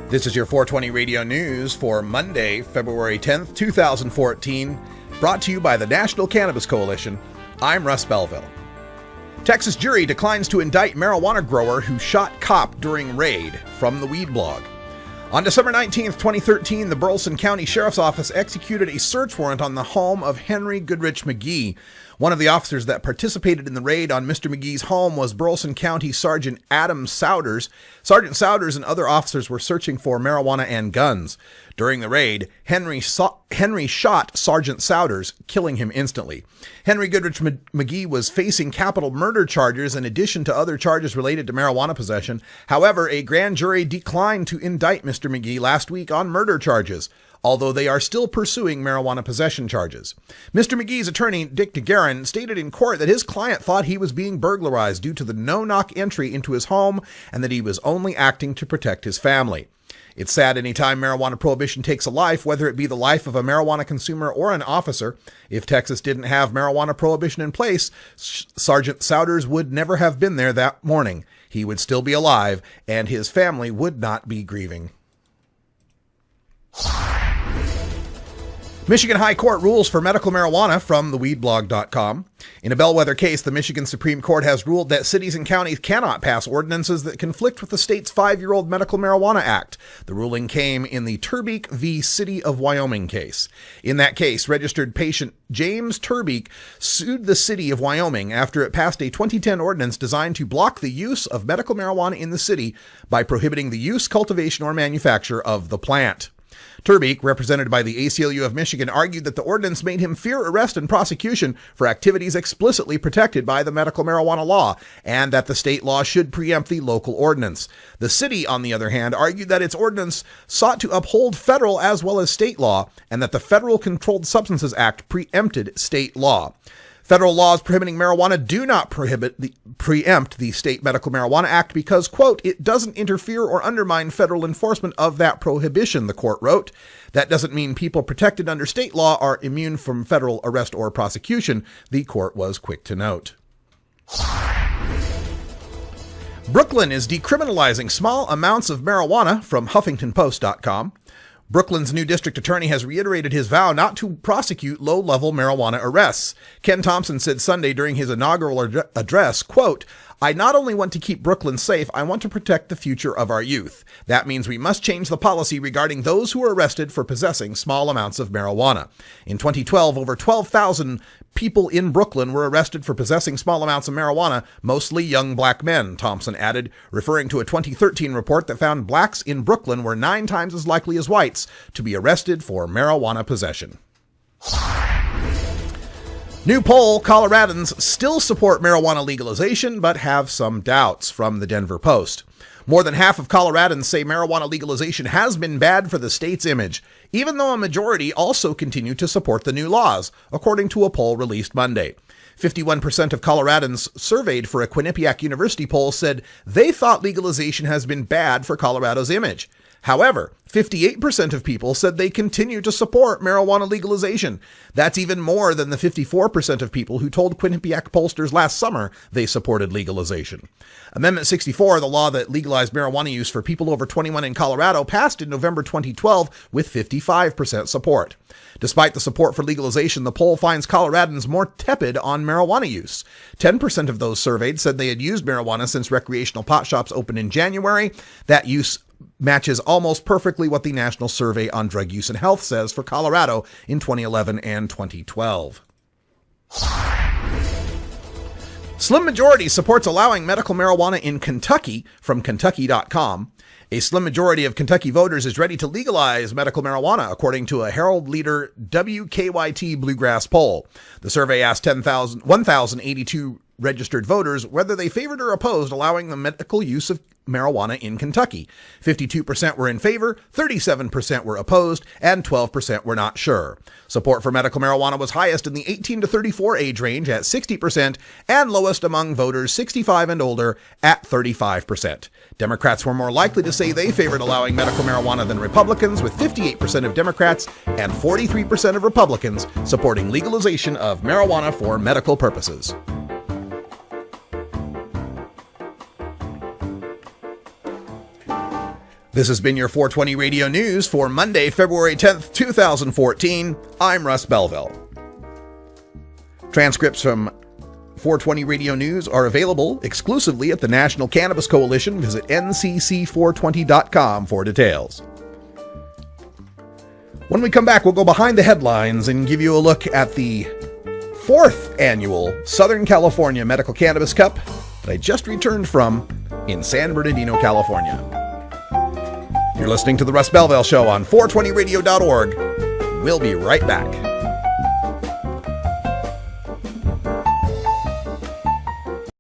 This is your 420 Radio News for Monday, February 10th, 2014, brought to you by the National Cannabis Coalition. I'm Russ Belville. Texas jury declines to indict marijuana grower who shot cop during raid, from the Weed Blog. On December 19th, 2013, the Burleson County Sheriff's Office executed a search warrant on the home of Henry Goodrich McGee. One of the officers that participated in the raid on Mr. McGee's home was Burleson County Sergeant Adam Souders. Sergeant Souders and other officers were searching for marijuana and guns. During the raid, Henry shot Sergeant Souders, killing him instantly. Henry Goodrich McGee was facing capital murder charges in addition to other charges related to marijuana possession. However, a grand jury declined to indict Mr. McGee last week on murder charges, although they are still pursuing marijuana possession charges. Mr. McGee's attorney, Dick DeGuerin, stated in court that his client thought he was being burglarized due to the no-knock entry into his home and that he was only acting to protect his family. It's sad any time marijuana prohibition takes a life, whether it be the life of a marijuana consumer or an officer. If Texas didn't have marijuana prohibition in place, Sergeant Souders would never have been there that morning. He would still be alive, and his family would not be grieving. Michigan High Court rules for medical marijuana, from theweedblog.com. In a bellwether case, the Michigan Supreme Court has ruled that cities and counties cannot pass ordinances that conflict with the state's 5-year-old Medical Marijuana Act. The ruling came in the Turbeek v. City of Wyoming case. In that case, registered patient James Turbeek sued the city of Wyoming after it passed a 2010 ordinance designed to block the use of medical marijuana in the city by prohibiting the use, cultivation, or manufacture of the plant. Turbeek, represented by the ACLU of Michigan, argued that the ordinance made him fear arrest and prosecution for activities explicitly protected by the medical marijuana law, and that the state law should preempt the local ordinance. The city, on the other hand, argued that its ordinance sought to uphold federal as well as state law, and that the Federal Controlled Substances Act preempted state law. Federal laws prohibiting marijuana do not preempt the State Medical Marijuana Act because, quote, it doesn't interfere or undermine federal enforcement of that prohibition, the court wrote. That doesn't mean people protected under state law are immune from federal arrest or prosecution, the court was quick to note. Brooklyn is decriminalizing small amounts of marijuana, from HuffingtonPost.com. Brooklyn's new district attorney has reiterated his vow not to prosecute low-level marijuana arrests. Ken Thompson said Sunday during his inaugural address, quote, I not only want to keep Brooklyn safe, I want to protect the future of our youth. That means we must change the policy regarding those who are arrested for possessing small amounts of marijuana. In 2012, over 12,000 people in Brooklyn were arrested for possessing small amounts of marijuana, mostly young black men, Thompson added, referring to a 2013 report that found blacks in Brooklyn were 9 times as likely as whites to be arrested for marijuana possession. New poll, Coloradans still support marijuana legalization, but have some doubts, from the Denver Post. More than half of Coloradans say marijuana legalization has been bad for the state's image, even though a majority also continue to support the new laws, according to a poll released Monday. 51% of Coloradans surveyed for a Quinnipiac University poll said they thought legalization has been bad for Colorado's image. However, 58% of people said they continue to support marijuana legalization. That's even more than the 54% of people who told Quinnipiac pollsters last summer they supported legalization. Amendment 64, the law that legalized marijuana use for people over 21 in Colorado, passed in November 2012 with 55% support. Despite the support for legalization, the poll finds Coloradans more tepid on marijuana use. 10% of those surveyed said they had used marijuana since recreational pot shops opened in January. That use matches almost perfectly what the National Survey on Drug Use and Health says for Colorado in 2011 and 2012. Slim majority supports allowing medical marijuana in Kentucky, from Kentucky.com. A slim majority of Kentucky voters is ready to legalize medical marijuana, according to a Herald Leader WKYT Bluegrass poll. The survey asked 1,082 registered voters whether they favored or opposed allowing the medical use of marijuana in Kentucky. 52% were in favor, 37% were opposed, and 12% were not sure. Support for medical marijuana was highest in the 18 to 34 age range at 60% and lowest among voters 65 and older at 35%. Democrats were more likely to say they favored allowing medical marijuana than Republicans, with 58% of Democrats and 43% of Republicans supporting legalization of marijuana for medical purposes. This has been your 420 Radio News for Monday, February 10th, 2014. I'm Russ Belville. Transcripts from 420 Radio News are available exclusively at the National Cannabis Coalition. Visit ncc420.com for details. When we come back, we'll go behind the headlines and give you a look at the 4th annual Southern California Medical Cannabis Cup that I just returned from in San Bernardino, California. You're listening to The Russ Belville Show on 420radio.org. We'll be right back.